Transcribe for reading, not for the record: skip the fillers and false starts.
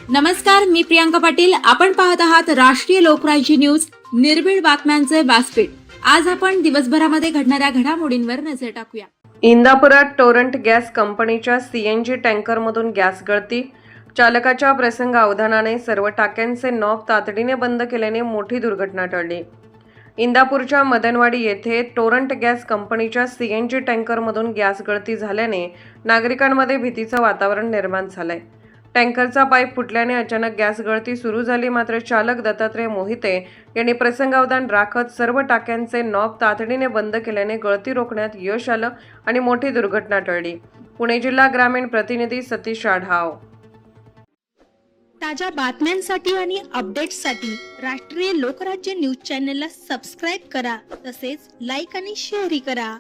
नमस्कार, मी प्रियांका पाटील. आपण पाहत आहात राष्ट्रीय लोकराज्य न्यूज, निर्भीड बातम्यांचे व्यासपीठ. आज आपण दिवसभरामध्ये घडणाऱ्या घडामोडींवर नजर टाकूया. इंदापुरात टोरंट गॅस कंपनीच्या सीएनजी टँकरमधून गॅस गळती. चालकाच्या प्रसंगावधानाने सर्व टाक्यांचे नॉब तातडीने बंद केल्याने मोठी दुर्घटना टळली. इंदापूरच्या मदनवाडी येथे टोरंट गॅस कंपनीच्या सीएनजी टँकरमधून गॅस गळती झाल्याने नागरिकांमध्ये भीतीचं वातावरण निर्माण झालंय. टँकरचा पाईप फुटल्याने अचानक गॅस गळती सुरू झाली. मात्र चालक दत्तात्रय मोहिते यांनी प्रसंगावधान राखत सर्व टाक्यांचे नॉब तातडीने बंद केल्याने गळती रोखण्यात यश आलं आणि मोठी दुर्घटना टळली. पुणे जिल्हा ग्रामीण प्रतिनिधी सतीश आढाव. ताज्या बातम्यांसाठी आणि अपडेट्ससाठी राष्ट्रीय लोकराज्य न्यूज चॅनलला सबस्क्राईब करा, तसेच लाईक आणि शेअरही करा.